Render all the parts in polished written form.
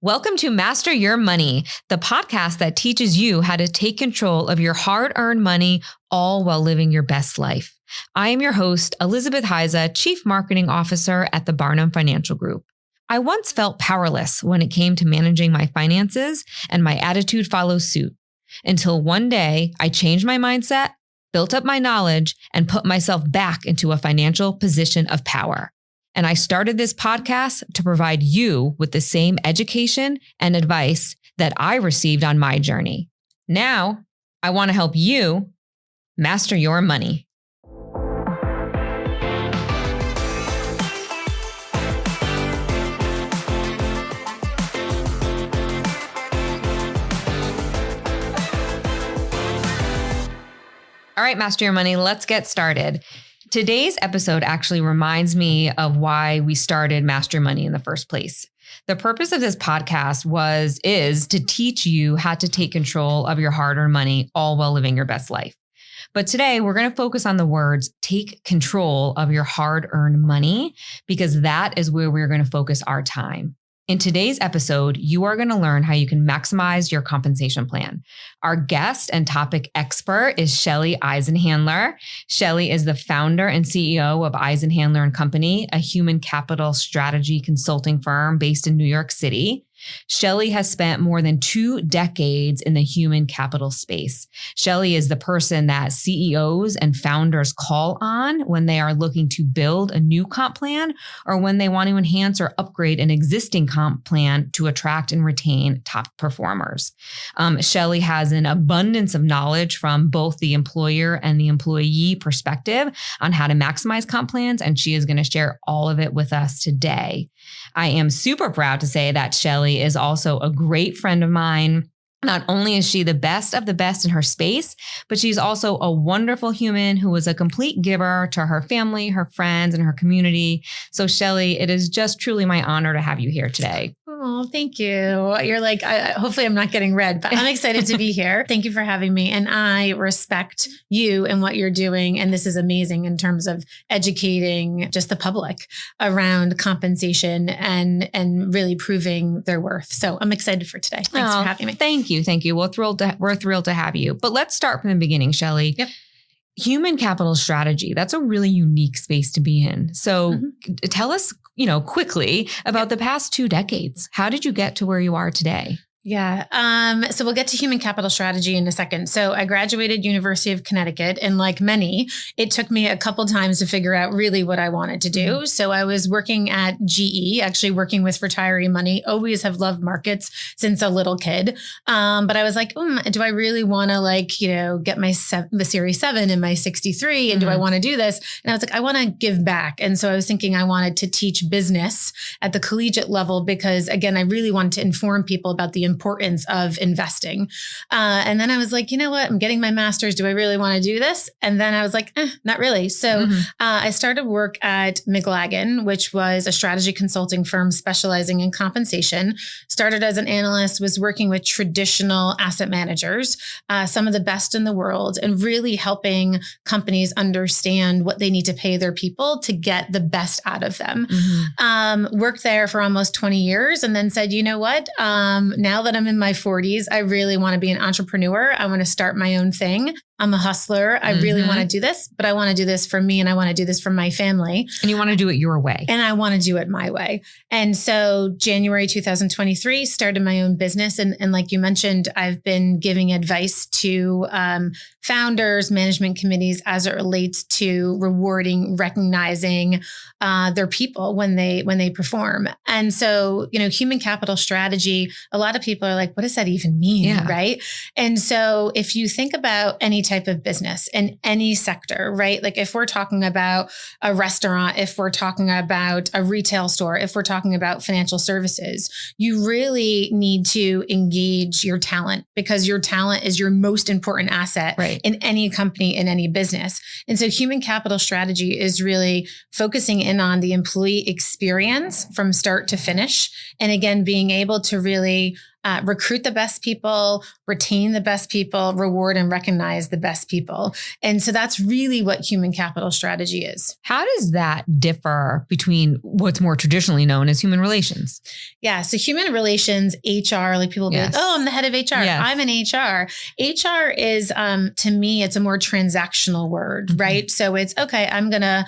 Welcome to Master Your Money, the podcast that teaches you how to take control of your hard-earned money, all while living your best life. I am your host, Elizabeth Heiza, Chief Marketing Officer at the Barnum Financial Group. I once felt powerless when it came to managing my finances, and my attitude follows suit. Until one day, I changed my mindset, built up my knowledge, and put myself back into a financial position of power. And I started this podcast to provide you with the same education and advice that I received on my journey. Now, I want to help you master your money. All right, Master Your Money, let's get started. Today's episode actually reminds me of why we started Master Your Money in the first place. The purpose of this podcast is to teach you how to take control of your hard-earned money, all while living your best life. But today we're going to focus on the words, take control of your hard-earned money, because that is where we're going to focus our time. In today's episode, you are going to learn how you can maximize your compensation plan. Our guest and topic expert is Shelley Eisenhandler. Shelley is the founder and CEO of Eisenhandler & Company, a human capital strategy consulting firm based in New York City. Shelley has spent more than 2 decades in the human capital space. Shelley is the person that CEOs and founders call on when they are looking to build a new comp plan or when they want to enhance or upgrade an existing comp plan to attract and retain top performers. Shelley has an abundance of knowledge from both the employer and the employee perspective on how to maximize comp plans, and she is going to share all of it with us today. I am super proud to say that Shelley is also a great friend of mine. Not only is she the best of the best in her space, but she's also a wonderful human who is a complete giver to her family, her friends, and her community. So Shelley, it is just truly my honor to have you here today. Oh, thank you. You're like, hopefully I'm not getting red, but I'm excited to be here. Thank you for having me. And I respect you and what you're doing. And this is amazing in terms of educating just the public around compensation and really proving their worth. So I'm excited for today. Thanks for having me. Thank you. Thank you. We're thrilled to have you. But let's start from the beginning, Shelley. Yep. Human capital strategy, that's a really unique space to be in. So tell us, quickly about the past 2 decades. How did you get to where you are today? Yeah. So we'll get to human capital strategy in a second. So I graduated University of Connecticut, and like many, it took me a couple times to figure out really what I wanted to do. Mm-hmm. So I was working at GE, actually working with retiree money, always have loved markets since a little kid. But I was like, do I really want to get the Series 7 in my 63? And do I want to do this? And I was like, I want to give back. And so I was thinking I wanted to teach business at the collegiate level because, again, I really wanted to inform people about the importance of investing. And then I was like, you know what? I'm getting my master's. Do I really want to do this? And then I was like, not really. So I started work at McLagan, which was a strategy consulting firm specializing in compensation. Started as an analyst, was working with traditional asset managers, some of the best in the world, and really helping companies understand what they need to pay their people to get the best out of them. Worked there for almost 20 years and then said, you know what? Now that I'm in my 40s, I really want to be an entrepreneur. I want to start my own thing. I'm a hustler. I really want to do this, but I want to do this for me and I want to do this for my family. And you want to do it your way. And I want to do it my way. And so January 2023, started my own business. And like you mentioned, I've been giving advice to founders, management committees as it relates to rewarding, recognizing their people when they perform. And so, human capital strategy, a lot of people are like, what does that even mean? Yeah. Right. And so if you think about any type of business in any sector, right? Like if we're talking about a restaurant, if we're talking about a retail store, if we're talking about financial services, you really need to engage your talent because your talent is your most important asset in any company, in any business. And so human capital strategy is really focusing in on the employee experience from start to finish. And again, being able to really recruit the best people, retain the best people, reward and recognize the best people. And so that's really what human capital strategy is. How does that differ between what's more traditionally known as human relations? Yeah. So human relations, HR, like people will be like, oh, I'm the head of HR. Yes. I'm in HR. HR is, to me, it's a more transactional word, right? So it's, okay, I'm going to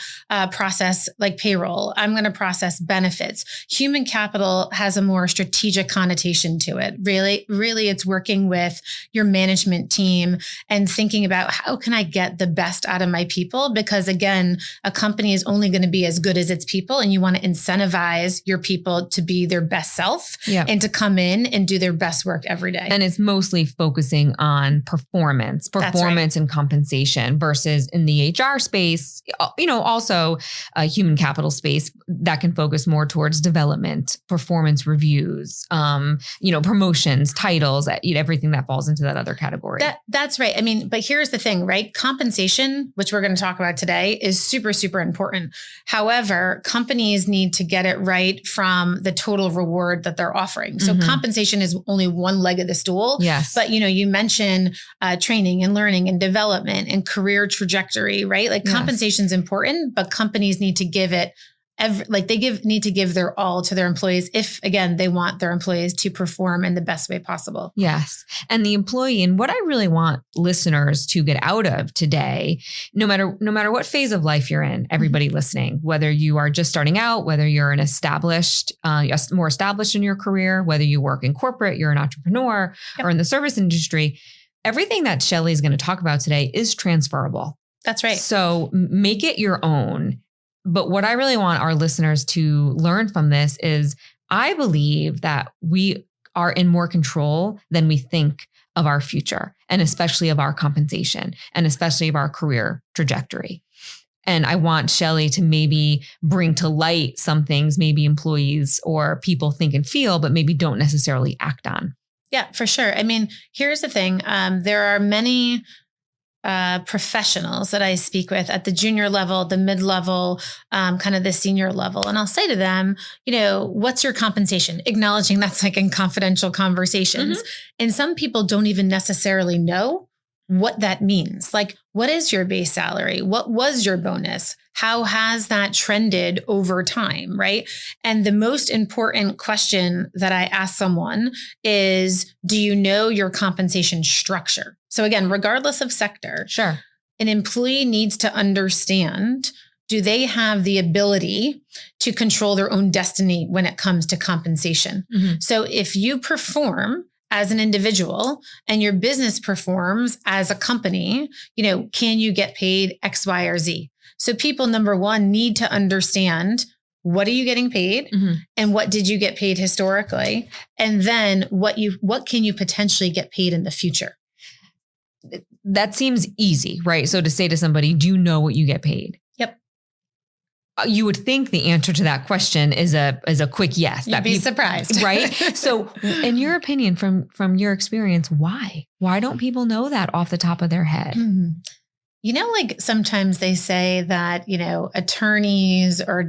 process like payroll. I'm going to process benefits. Human capital has a more strategic connotation to it. Really, it's working with your management team and thinking about how can I get the best out of my people? Because again, a company is only going to be as good as its people, and you want to incentivize your people to be their best self and to come in and do their best work every day. And it's mostly focusing on performance and compensation versus in the HR space, also a human capital space that can focus more towards development, performance reviews, promotions, titles, everything that falls into that other category. That's right. I mean, but here's the thing, right? Compensation, which we're going to talk about today, is super, super important. However, companies need to get it right from the total reward that they're offering. So compensation is only one leg of the stool. Yes. But, you mentioned training and learning and development and career trajectory, right? Like compensation is important, but companies need to give it need to give their all to their employees if, again, they want their employees to perform in the best way possible. Yes. And the employee, and what I really want listeners to get out of today, no matter what phase of life you're in, everybody listening, whether you are just starting out, whether you're an more established in your career, whether you work in corporate, you're an entrepreneur or in the service industry, everything that Shelley is going to talk about today is transferable. That's right. So make it your own. But what I really want our listeners to learn from this is I believe that we are in more control than we think of our future, and especially of our compensation, and especially of our career trajectory. And I want Shelley to maybe bring to light some things maybe employees or people think and feel, but maybe don't necessarily act on. Yeah, for sure. I mean, here's the thing. There are many professionals that I speak with at the junior level, the mid-level, kind of the senior level. And I'll say to them, what's your compensation? Acknowledging that's like in confidential conversations. And some people don't even necessarily know what that means. Like, what is your base salary? What was your bonus? How has that trended over time, right? And the most important question that I ask someone is, do you know your compensation structure? So again, regardless of sector, sure, an employee needs to understand, do they have the ability to control their own destiny when it comes to compensation? So if you perform as an individual and your business performs as a company, can you get paid X, Y, or Z? So people, number one, need to understand, what are you getting paid and what did you get paid historically? And then what can you potentially get paid in the future? That seems easy, right? So to say to somebody, do you know what you get paid? Yep. You would think the answer to that question is a quick yes. You'd be surprised. Right? So in your opinion, from your experience, why don't people know that off the top of their head? Like sometimes they say that, attorneys or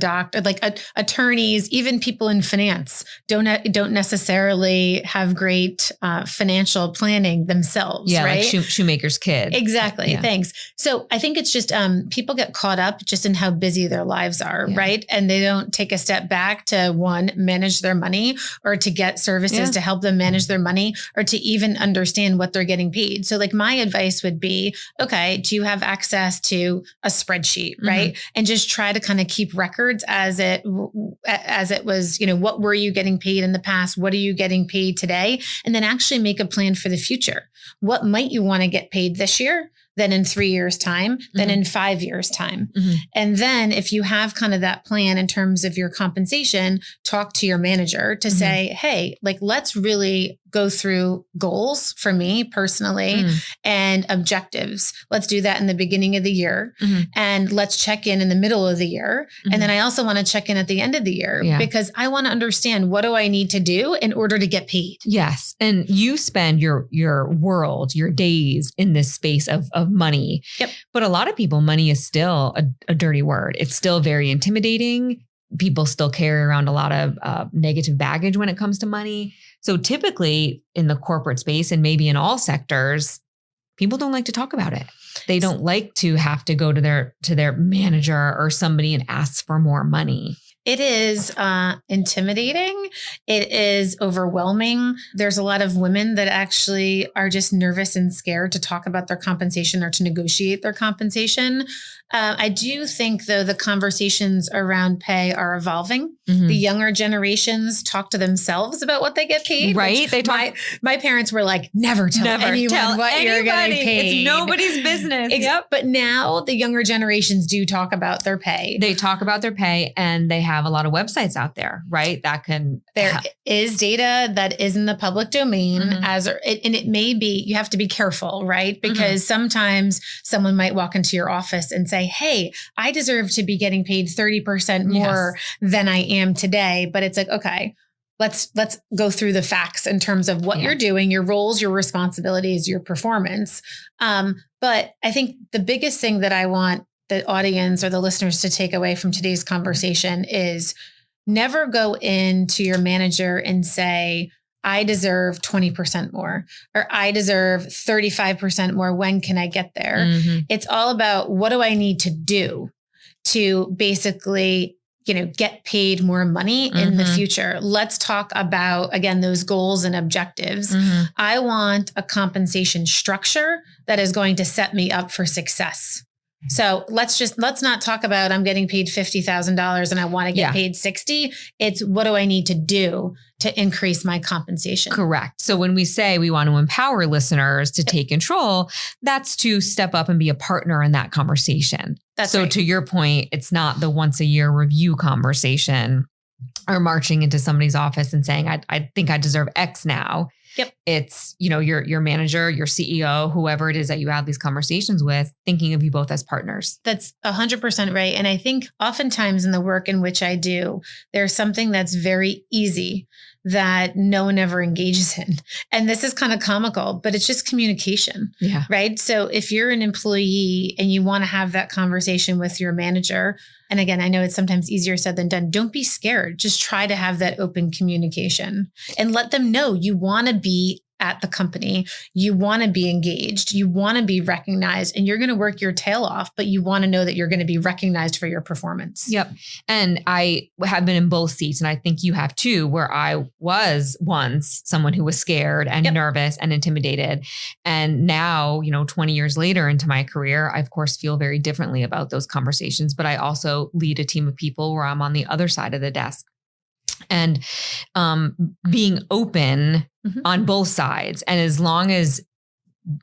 attorneys, even people in finance don't necessarily have great financial planning themselves. Yeah, right? Like shoemaker's kid. Exactly. Yeah. Thanks. So I think it's just people get caught up just in how busy their lives are, right? And they don't take a step back to, one, manage their money, or to get services to help them manage their money, or to even understand what they're getting paid. So like my advice would be, okay, do you have access to a spreadsheet, right? And just try to kind of keep records as it was, what were you getting paid in the past? What are you getting paid today? And then actually make a plan for the future. What might you want to get paid this year? Then in 3 years' time, then in 5 years' time. And then if you have kind of that plan in terms of your compensation, talk to your manager to say, hey, let's really go through goals for me personally and objectives. Let's do that in the beginning of the year. And let's check in the middle of the year. And then I also want to check in at the end of the year because I want to understand, what do I need to do in order to get paid? Yes. And you spend your days in this space of money. Yep. But a lot of people, money is still a dirty word. It's still very intimidating. People still carry around a lot of negative baggage when it comes to money. So typically in the corporate space and maybe in all sectors, people don't like to talk about it. They don't like to have to go to their manager or somebody and ask for more money. It is intimidating. It is overwhelming. There's a lot of women that actually are just nervous and scared to talk about their compensation or to negotiate their compensation. I do think, though, the conversations around pay are evolving. Mm-hmm. The younger generations talk to themselves about what they get paid. Right. My parents were like, never tell anyone what you're getting paid. It's nobody's business. Yep. But now the younger generations do talk about their pay. They talk about their pay, and they have a lot of websites out there, right? There is data that is in the public domain, mm-hmm. and it may be, you have to be careful, right? Because sometimes someone might walk into your office and say, hey, I deserve to be getting paid 30% more than I am today. But it's like, okay, let's go through the facts in terms of what you're doing, your roles, your responsibilities, your performance. But I think the biggest thing that I want the audience or the listeners to take away from today's conversation is never go into your manager and say, I deserve 20% more, or I deserve 35% more. When can I get there? Mm-hmm. It's all about, what do I need to do to basically, get paid more money in the future? Let's talk about, again, those goals and objectives. Mm-hmm. I want a compensation structure that is going to set me up for success. So let's not talk about, I'm getting paid $50,000 and I want to get paid 60. It's, what do I need to do to increase my compensation? Correct. So when we say we want to empower listeners to take control, that's to step up and be a partner in that conversation. That's so right. To your point, it's not the once a year review conversation or marching into somebody's office and saying, I think I deserve X now. Yep. It's, your manager, your CEO, whoever it is that you have these conversations with, thinking of you both as partners. That's 100% right. And I think oftentimes in the work in which I do, there's something that's very easy that no one ever engages in. And this is kind of comical, but it's just communication, right? So if you're an employee and you want to have that conversation with your manager, and again, I know it's sometimes easier said than done, don't be scared. Just try to have that open communication and let them know you want to be at the company. You want to be engaged. You want to be recognized, and you're going to work your tail off, but you want to know that you're going to be recognized for your performance. Yep. And I have been in both seats, and I think you have too, where I was once someone who was scared and nervous and intimidated. And now, 20 years later into my career, I of course feel very differently about those conversations, but I also lead a team of people where I'm on the other side of the desk. And being open on both sides. And as long as,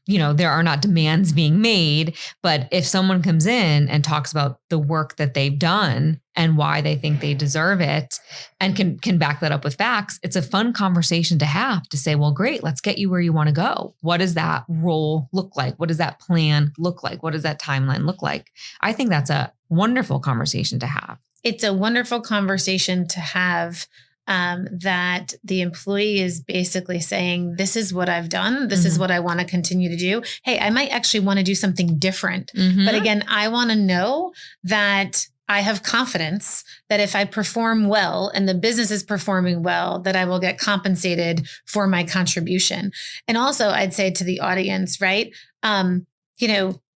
there are not demands being made, but if someone comes in and talks about the work that they've done and why they think they deserve it and can back that up with facts, it's a fun conversation to have, to say, well, great, let's get you where you want to go. What does that role look like? What does that plan look like? What does that timeline look like? I think that's a wonderful conversation to have. It's a wonderful conversation to have, that the employee is basically saying, this is what I've done. This is what I want to continue to do. Hey, I might actually want to do something different. But again, I want to know that I have confidence that if I perform well and the business is performing well, that I will get compensated for my contribution. And also, I'd say to the audience, right,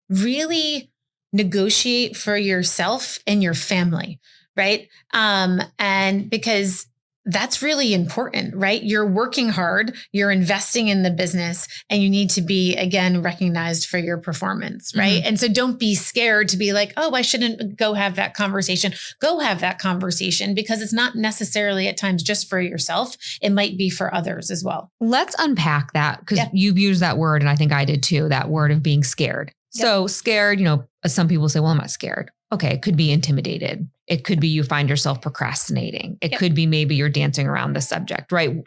really negotiate for yourself and your family. Right. And because that's really important, right? You're working hard, you're investing in the business, and you need to be, again, recognized for your performance, right? And so don't be scared to be like, oh, I shouldn't go have that conversation. Go have that conversation, because it's not necessarily at times just for yourself. It might be for others as well. Let's unpack that, because you've used that word, and I think I did too, that word of being scared. So scared, some people say, well, I'm not scared. Okay. It could be intimidated. It could be you find yourself procrastinating. It could be maybe you're dancing around the subject, right?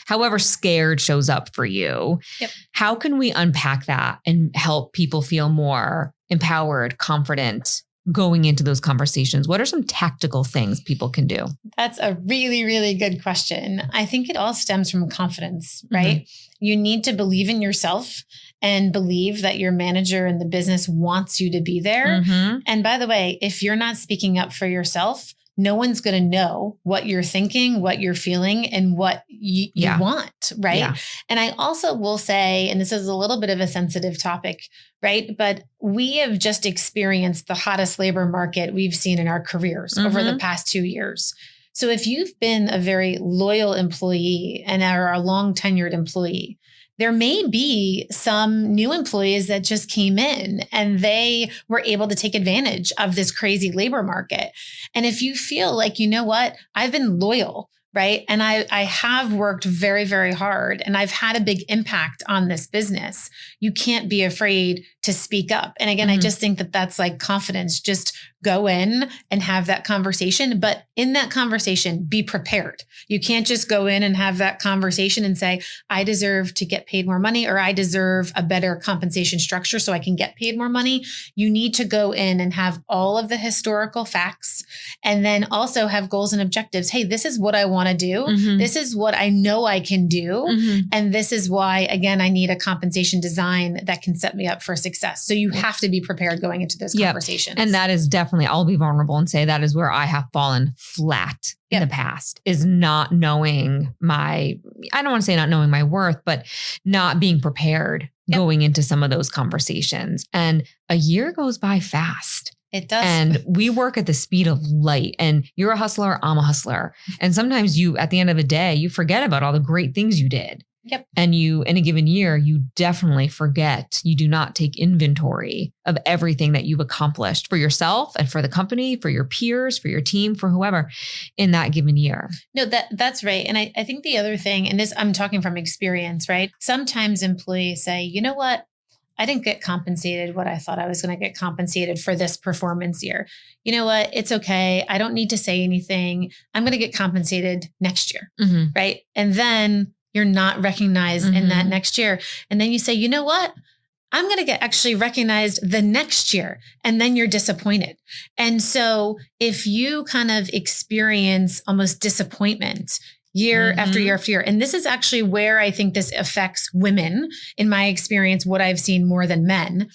However scared shows up for you. How can we unpack that and help people feel more empowered, confident going into those conversations? What are some tactical things people can do? That's a really, really good question. I think it all stems from confidence, right? You need to believe in yourself and believe that your manager and the business wants you to be there. And by the way, if you're not speaking up for yourself, no one's going to know what you're thinking, what you're feeling, and what you want, right? Yeah. And I also will say, and this is a little bit of a sensitive topic, right? But we have just experienced the hottest labor market we've seen in our careers over the past 2 years. So if you've been a very loyal employee and are a long tenured employee, there may be some new employees that just came in and they were able to take advantage of this crazy labor market. And if you feel like, you know what, I've been loyal, right? And I have worked very, very hard and I've had a big impact on this business, you can't be afraid to speak up. And again, I just think that that's like confidence. Just go in and have that conversation. But in that conversation, be prepared. You can't just go in and have that conversation and say, I deserve to get paid more money, or I deserve a better compensation structure so I can get paid more money. You need to go in and have all of the historical facts and then also have goals and objectives. Hey, this is what I want to do. This is what I know I can do. And this is why, again, I need a compensation design that can set me up for success. So you have to be prepared going into those conversations. And that is definitely, I'll be vulnerable and say that is where I have fallen flat in the past, is not knowing I don't want to say not knowing my worth, but not being prepared going into some of those conversations. And a year goes by fast. It does. And we work at the speed of light, and you're a hustler, I'm a hustler. And sometimes you, at the end of the day, you forget about all the great things you did. Yep. And you, in a given year, you definitely forget. You do not take inventory of everything that you've accomplished for yourself and for the company, for your peers, for your team, for whoever in that given year. No, that's right. And I think the other thing, and this, I'm talking from experience, right? Sometimes employees say, you know what? I didn't get compensated what I thought I was going to get compensated for this performance year. You know what? It's okay. I don't need to say anything. I'm going to get compensated next year. Right. And then you're not recognized in that next year. And then you say, you know what? I'm going to get actually recognized the next year. And then you're disappointed. And so if you kind of experience almost disappointment year after year after year, and this is actually where I think this affects women, in my experience, what I've seen more than men,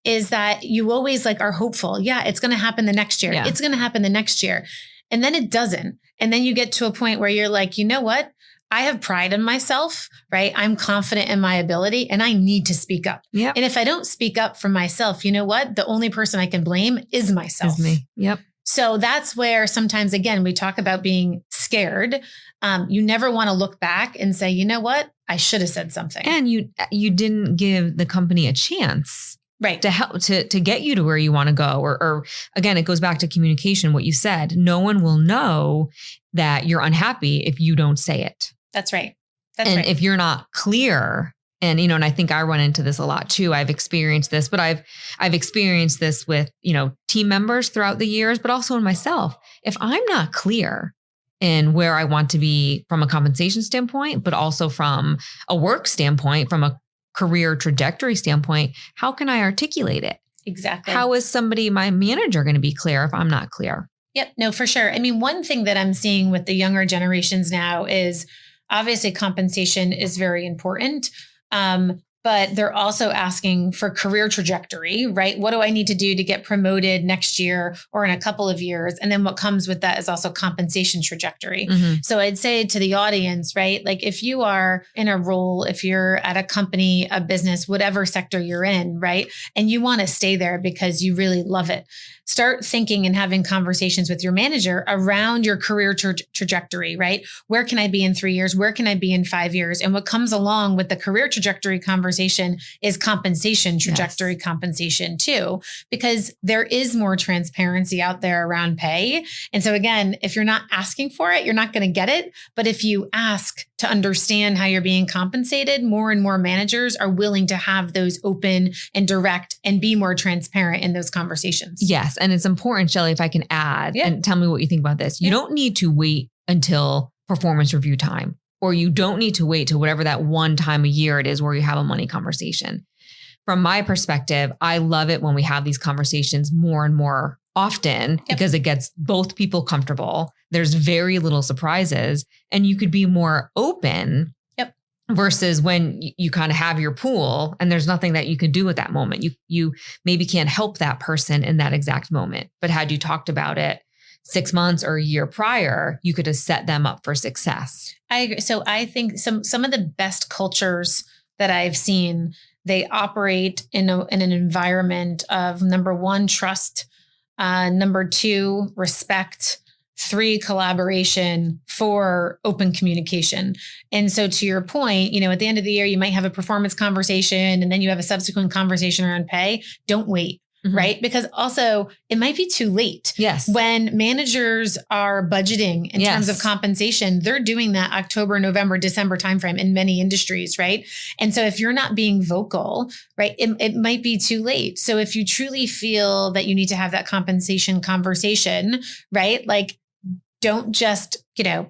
is that you always like are hopeful. Yeah, it's going to happen the next year. It's going to happen the next year. And then it doesn't. And then you get to a point where you're like, you know what? I have pride in myself, right? I'm confident in my ability and I need to speak up. And if I don't speak up for myself, you know what? The only person I can blame is myself. Is me. So that's where sometimes, again, we talk about being scared. You never want to look back and say, you know what? I should have said something. And you didn't give the company a chance. Right. To help to get you to where you want to go. Or again, it goes back to communication, what you said. No one will know that you're unhappy if you don't say it. That's right. And if you're not clear, and, you know, and I think I run into this a lot too. I've experienced this, but I've experienced this with, you know, team members throughout the years, but also in myself. If I'm not clear in where I want to be from a compensation standpoint, but also from a work standpoint, from a career trajectory standpoint, how can I articulate it? Exactly. How is my manager going to be clear if I'm not clear? Yep. No, for sure. I mean, one thing that I'm seeing with the younger generations now is obviously compensation is very important. But they're also asking for career trajectory, right? What do I need to do to get promoted next year or in a couple of years? And then what comes with that is also compensation trajectory. So I'd say to the audience, right? Like if you are in a role, if you're at a company, a business, whatever sector you're in, right? And you want to stay there because you really love it. Start thinking and having conversations with your manager around your career trajectory, right? Where can I be in 3 years? Where can I be in 5 years? And what comes along with the career trajectory conversation is compensation trajectory compensation too, because there is more transparency out there around pay. And so again, if you're not asking for it, you're not going to get it. But if you ask to understand how you're being compensated, more and more managers are willing to have those open and direct and be more transparent in those conversations. Yes. And it's important, Shelley, if I can add and tell me what you think about this. You don't need to wait until performance review time, or you don't need to wait till whatever that one time a year it is where you have a money conversation. From my perspective, I love it when we have these conversations more and more often because it gets both people comfortable. There's very little surprises and you could be more open versus when you kind of have your pool and there's nothing that you can do at that moment. You maybe can't help that person in that exact moment, but had you talked about it 6 months or a year prior, you could have set them up for success. I agree. So I think some of the best cultures that I've seen, they operate in an environment of number one, trust, number two, respect, three, collaboration, four, open communication. And so to your point, at the end of the year, you might have a performance conversation and then you have a subsequent conversation around pay. Don't wait. Mm-hmm. Right? Because also it might be too late. Yes. When managers are budgeting in terms of compensation, they're doing that October, November, December timeframe in many industries. Right. And so if you're not being vocal, right, it might be too late. So if you truly feel that you need to have that compensation conversation, right, like don't just,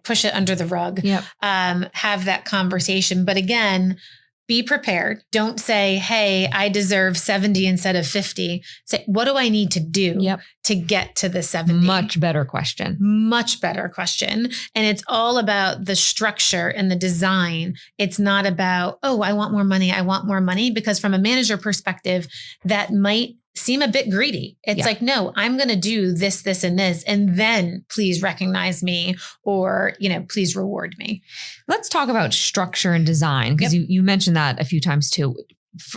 push it under the rug, have that conversation. But again, be prepared. Don't say, hey, I deserve 70 instead of 50. Say, what do I need to do to get to the 70? Much better question. Much better question. And it's all about the structure and the design. It's not about, oh, I want more money. I want more money. Because from a manager perspective, that might seem a bit greedy. It's like, no, I'm going to do this, this, and this, and then please recognize me or, please reward me. Let's talk about structure and design, because you mentioned that a few times too.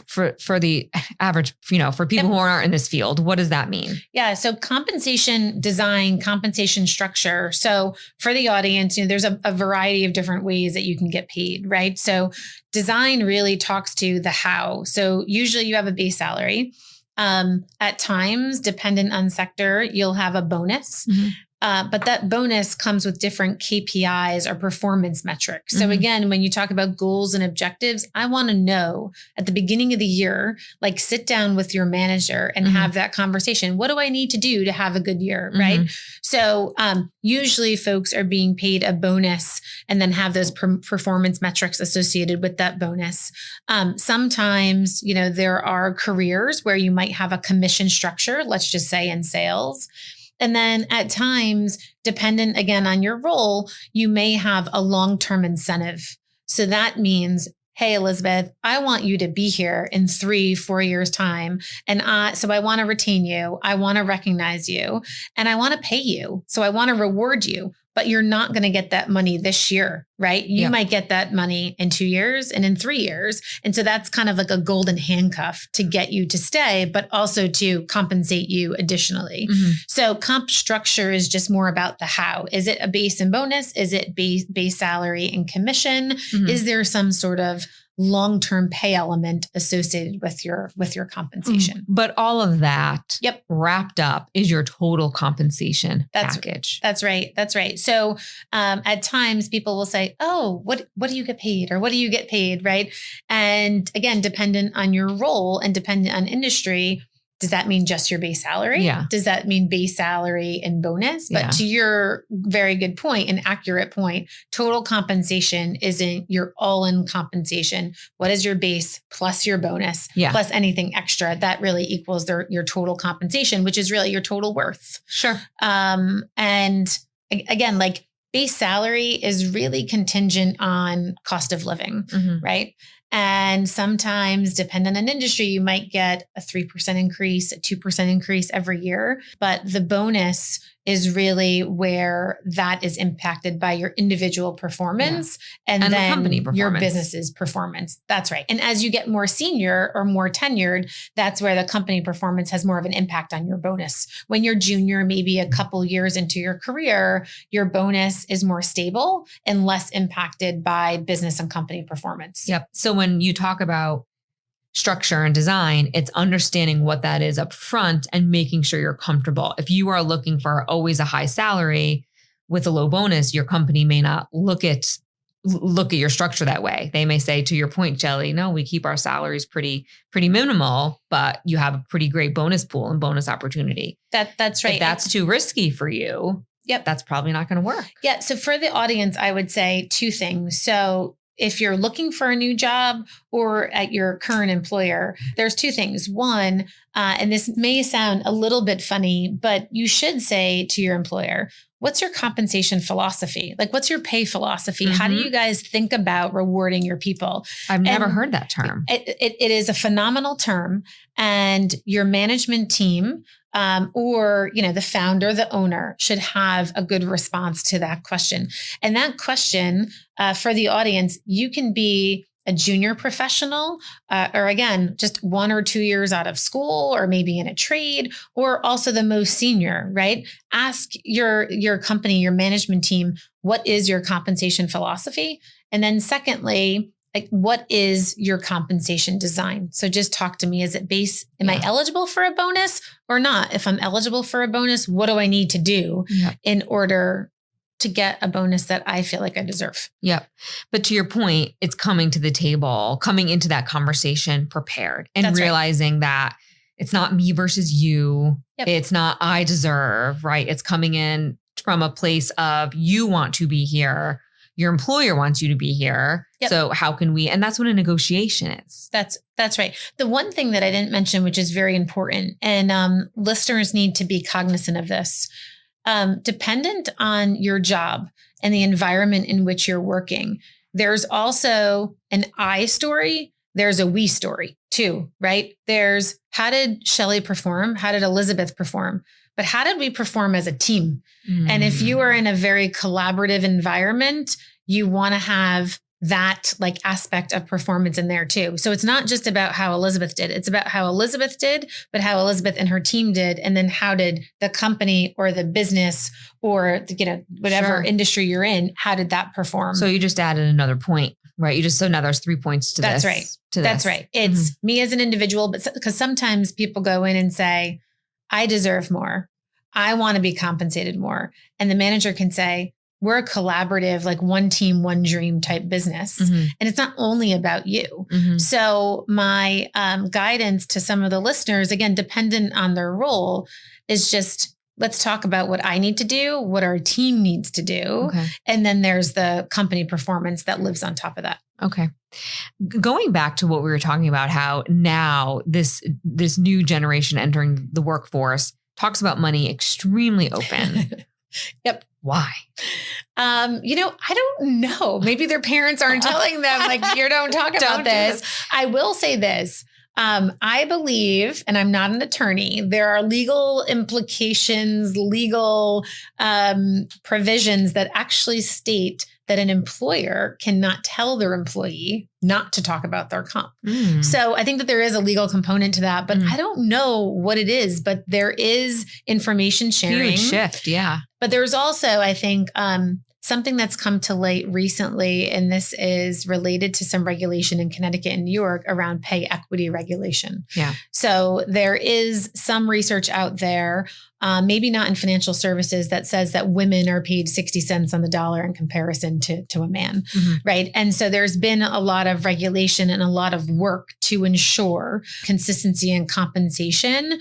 For the average, for people who aren't in this field, what does that mean? Yeah. So compensation design, compensation structure. So for the audience, there's a variety of different ways that you can get paid, right? So design really talks to the how. So usually you have a base salary. At times, dependent on sector, you'll have a bonus. Mm-hmm. But that bonus comes with different KPIs or performance metrics. So again, when you talk about goals and objectives, I want to know at the beginning of the year, like sit down with your manager and have that conversation. What do I need to do to have a good year? Right. So usually folks are being paid a bonus and then have those performance metrics associated with that bonus. Sometimes, there are careers where you might have a commission structure, let's just say in sales. And then at times, dependent again on your role, you may have a long-term incentive. So that means, hey, Elizabeth, I want you to be here in 3-4 years time. And so I want to retain you. I want to recognize you and I want to pay you. So I want to reward you, but you're not going to get that money this year, right? You might get that money in 2 years and in 3 years. And so that's kind of like a golden handcuff to get you to stay, but also to compensate you additionally. So comp structure is just more about the how. Is it a base and bonus? Is it base salary and commission? Is there some sort of long-term pay element associated with your compensation? But all of that wrapped up is your total compensation package. That's right. That's right. So at times people will say, oh, what do you get paid? Or what do you get paid? Right. And again, dependent on your role and dependent on industry, does that mean just your base salary? Yeah. Does that mean base salary and bonus? But to your very good point and accurate point, total compensation isn't your all-in compensation. What is your base plus your bonus plus anything extra? That really equals your total compensation, which is really your total worth. Sure. And again, like base salary is really contingent on cost of living, right? And sometimes, depending on industry, you might get a 3% increase, a 2% increase every year. But the bonus is really where that is impacted by your individual performance and then the company performance. Your business's performance. That's right. And as you get more senior or more tenured, that's where the company performance has more of an impact on your bonus. When you're junior, maybe a couple years into your career, your bonus is more stable and less impacted by business and company performance. Yep. So when you talk about structure and design, it's understanding what that is up front and making sure you're comfortable. If you are looking for always a high salary with a low bonus, your company may not look at your structure that way. They may say, to your point, Shelley, no, we keep our salaries pretty minimal, but you have a pretty great bonus pool and bonus opportunity. That's right. If that's too risky for you, that's probably not going to work. Yeah. So for the audience, I would say two things. So if you're looking for a new job or at your current employer, there's two things. One, and this may sound a little bit funny, but you should say to your employer, what's your compensation philosophy? Like, what's your pay philosophy? How do you guys think about rewarding your people? I've never heard that term. It is a phenomenal term. And your management team, or, the founder, the owner should have a good response to that question. And that question, for the audience, you can be a junior professional, or again, just 1 or 2 years out of school, or maybe in a trade, or also the most senior, right? Ask your company, your management team, what is your compensation philosophy? And then secondly, like, what is your compensation design? So just talk to me. Is it base? Am I eligible for a bonus or not? If I'm eligible for a bonus, what do I need to do in order to get a bonus that I feel like I deserve? Yep. But to your point, it's coming to the table, coming into that conversation prepared, and That's realizing that it's not me versus you. It's not I deserve, right? It's coming in from a place of you want to be here. Your employer wants you to be here. So how can we, and that's what a negotiation is. That's right. The one thing that I didn't mention, which is very important, and listeners need to be cognizant of this, dependent on your job and the environment in which you're working, there's also an I story. There's a we story too, right? There's how did Shelley perform? How did Elizabeth perform? But how did we perform as a team? And if you are in a very collaborative environment, you want to have that like aspect of performance in there too. So it's not just about how Elizabeth did. It's about how Elizabeth did, but how Elizabeth and her team did. And then how did the company or the business or, whatever industry you're in, how did that perform? So you just added another point, right? So now there's 3 points to this. That's right. That's right. It's me as an individual, but because sometimes people go in and say, I deserve more. I want to be compensated more. And the manager can say, we're a collaborative, like one team, one dream type business. And it's not only about you. So my guidance to some of the listeners, again, dependent on their role, is just, let's talk about what I need to do, what our team needs to do. And then there's the company performance that lives on top of that. Okay. Going back to what we were talking about, how now this new generation entering the workforce talks about money extremely open. Why? I don't know. Maybe their parents aren't telling them, like, you don't talk about this. I will say this. I believe, and I'm not an attorney, there are legal implications, legal provisions that actually state that an employer cannot tell their employee not to talk about their comp. So I think that there is a legal component to that, but I don't know what it is, but there is information sharing. Huge shift, yeah. But there's also, I think, something that's come to light recently, and this is related to some regulation in Connecticut and New York around pay equity regulation. So there is some research out there, maybe not in financial services, that says that women are paid 60 cents on the dollar in comparison to a man, right? And so there's been a lot of regulation and a lot of work to ensure consistency and compensation,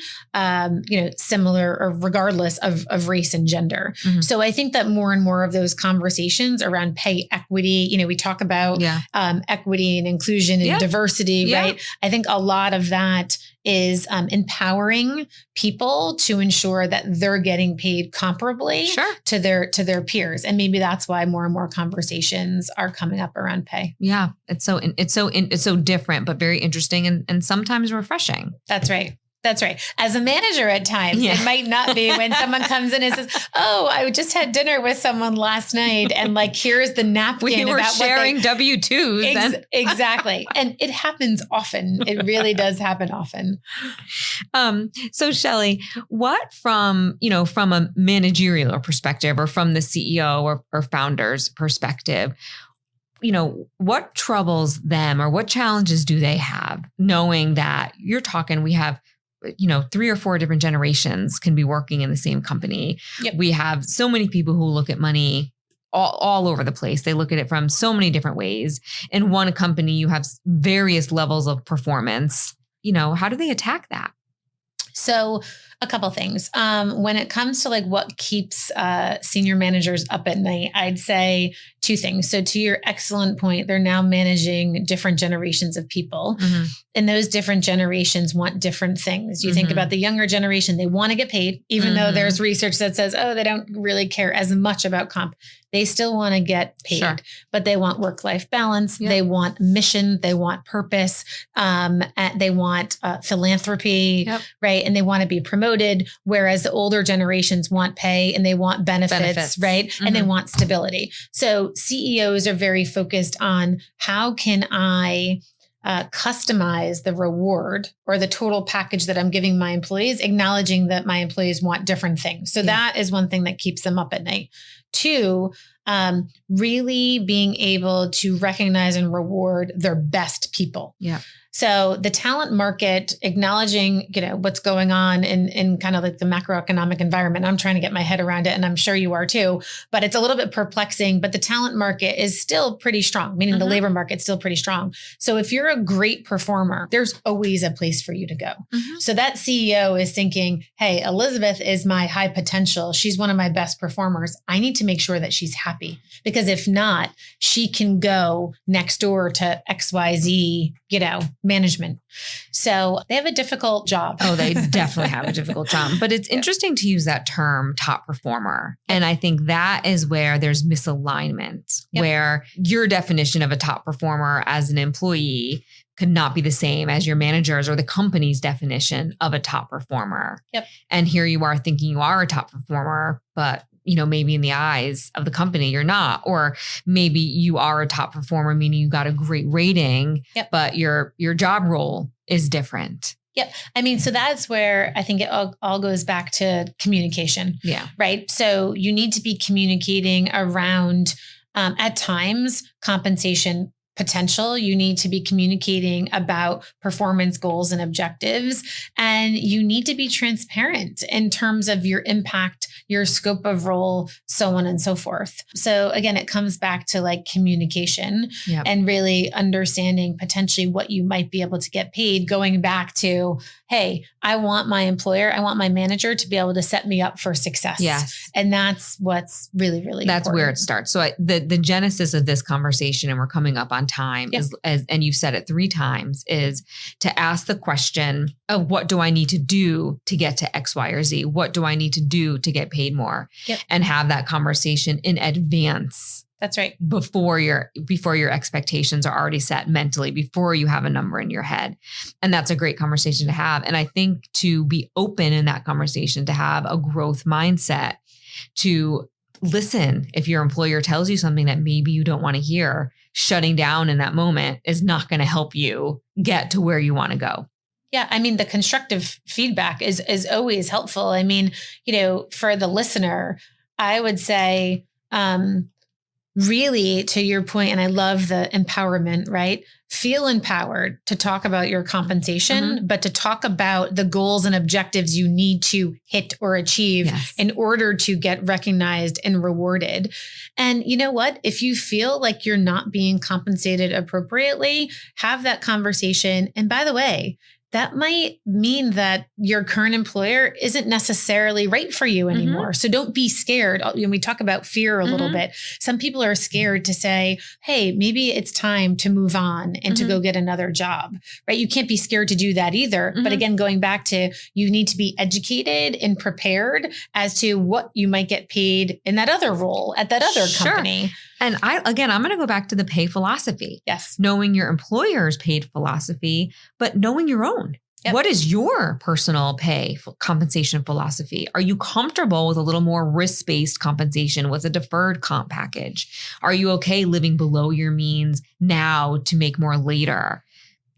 similar or regardless of race and gender. So I think that more and more of those conversations around pay equity, we talk about equity and inclusion and diversity, right? I think a lot of that is empowering people to ensure that they're getting paid comparably to their peers. And maybe that's why more and more conversations are coming up around pay. Yeah. It's so different, but very interesting and sometimes refreshing. That's right. That's right. As a manager at times, it might not be when someone comes in and says, oh, I just had dinner with someone last night and like, here's the napkin. We were sharing W-2s. Exactly. And it happens often. It really does happen often. So Shelley, what from a managerial perspective or from the CEO or founder's perspective, what troubles them or what challenges do they have knowing that you're talking, we have 3 or 4 different generations can be working in the same company. We have so many people who look at money all over the place. They look at it from so many different ways. In one company, you have various levels of performance. How do they attack that? So a couple things. When it comes to like what keeps senior managers up at night, I'd say two things. So to your excellent point, they're now managing different generations of people. And those different generations want different things. You think about the younger generation, they want to get paid, even though there's research that says, oh, they don't really care as much about comp. They still want to get paid, but they want work-life balance. They want mission. They want purpose. They want philanthropy, right? And they want to be promoted. Whereas the older generations want pay and they want benefits. Right? And they want stability. So CEOs are very focused on how can I customize the reward or the total package that I'm giving my employees, acknowledging that my employees want different things. So that is one thing that keeps them up at night. Two, really being able to recognize and reward their best people. So the talent market, acknowledging, what's going on in kind of like the macroeconomic environment. I'm trying to get my head around it, and I'm sure you are too, but it's a little bit perplexing, but the talent market is still pretty strong, meaning the labor market's still pretty strong. So if you're a great performer, there's always a place for you to go. So that CEO is thinking, hey, Elizabeth is my high potential. She's one of my best performers. I need to make sure that she's happy, because if not, she can go next door to XYZ, management. So they have a difficult job. Oh, they definitely have a difficult job. But it's interesting to use that term, top performer. And I think that is where there's misalignment, where your definition of a top performer as an employee could not be the same as your manager's or the company's definition of a top performer. And here you are thinking you are a top performer, but maybe in the eyes of the company, you're not, or maybe you are a top performer, meaning you got a great rating, but your job role is different. I mean, so that's where I think it all goes back to communication. Right. So you need to be communicating around, at times, compensation potential. You need to be communicating about performance goals and objectives, and you need to be transparent in terms of your impact, your scope of role, so on and so forth. So again, it comes back to like communication and really understanding potentially what you might be able to get paid, going back to, hey, I want my employer, I want my manager to be able to set me up for success. And that's what's really, really that's important. Where it starts. So the genesis of this conversation, and we're coming up on time, is, and you've said it 3 times, is to ask the question of what do I need to do to get to X, Y, or Z? What do I need to do to get paid more? And have that conversation in advance. That's right. Before your expectations are already set mentally, before you have a number in your head. And that's a great conversation to have. And I think to be open in that conversation, to have a growth mindset, to listen if your employer tells you something that maybe you don't want to hear, shutting down in that moment is not going to help you get to where you want to go. I mean, the constructive feedback is always helpful. I mean, for the listener, I would say, really, to your point, and I love the empowerment, right? Feel empowered to talk about your compensation, but to talk about the goals and objectives you need to hit or achieve in order to get recognized and rewarded. And you know what? If you feel like you're not being compensated appropriately, have that conversation. And by the way, that might mean that your current employer isn't necessarily right for you anymore. So don't be scared. We talk about fear a little bit. Some people are scared to say, hey, maybe it's time to move on and to go get another job, right? You can't be scared to do that either. But again, going back to, you need to be educated and prepared as to what you might get paid in that other role at that other company. And I'm going to go back to the pay philosophy. Knowing your employer's paid philosophy, but knowing your own. What is your personal pay compensation philosophy? Are you comfortable with a little more risk-based compensation with a deferred comp package? Are you okay living below your means now to make more later?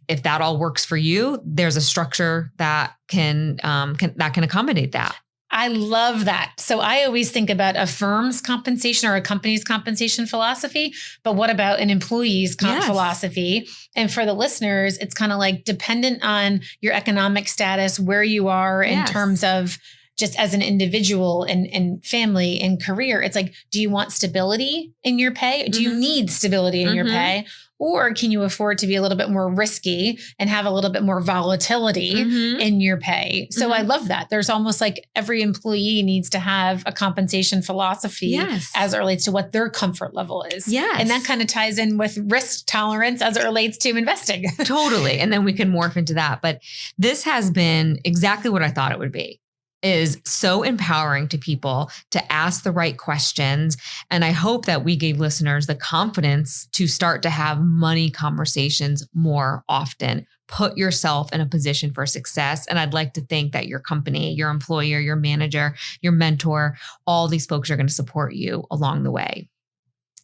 If that all works for you, there's a structure that can accommodate that. I love that. So I always think about a firm's compensation or a company's compensation philosophy, but what about an employee's comp philosophy? And for the listeners, it's kind of like dependent on your economic status, where you are in terms of just as an individual and family and career. It's like, do you want stability in your pay? Do you need stability in your pay? Or can you afford to be a little bit more risky and have a little bit more volatility in your pay? So I love that. There's almost like every employee needs to have a compensation philosophy as it relates to what their comfort level is. Yes. And that kind of ties in with risk tolerance as it relates to investing. Totally. And then we can morph into that. But this has been exactly what I thought it would be. Is so empowering to people to ask the right questions. And I hope that we gave listeners the confidence to start to have money conversations more often. Put yourself in a position for success. And I'd like to think that your company, your employer, your manager, your mentor, all these folks are going to support you along the way.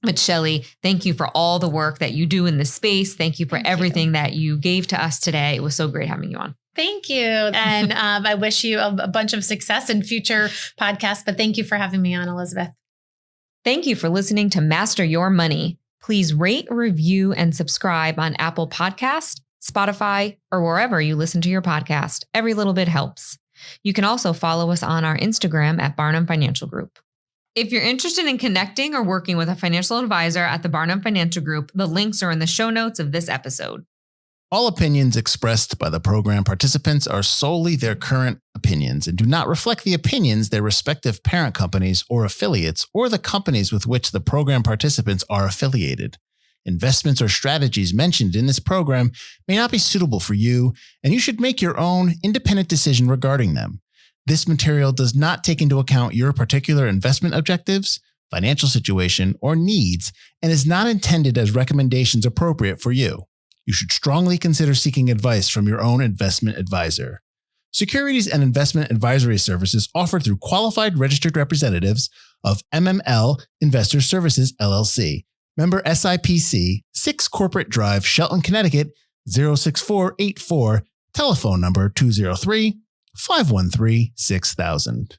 But Shelley, thank you for all the work that you do in this space. Thank you for everything that you gave to us today. It was so great having you on. Thank you. And I wish you a bunch of success in future podcasts, but thank you for having me on, Elizabeth. Thank you for listening to Master Your Money. Please rate, review, and subscribe on Apple Podcasts, Spotify, or wherever you listen to your podcast. Every little bit helps. You can also follow us on our Instagram at Barnum Financial Group. If you're interested in connecting or working with a financial advisor at the Barnum Financial Group, the links are in the show notes of this episode. All opinions expressed by the program participants are solely their current opinions and do not reflect the opinions their respective parent companies or affiliates or the companies with which the program participants are affiliated. Investments or strategies mentioned in this program may not be suitable for you, and you should make your own independent decision regarding them. This material does not take into account your particular investment objectives, financial situation, or needs, and is not intended as recommendations appropriate for you. You should strongly consider seeking advice from your own investment advisor. Securities and investment advisory services offered through qualified registered representatives of MML Investor Services, LLC. Member SIPC, 6 Corporate Drive, Shelton, Connecticut, 06484, telephone number 203-513-6000.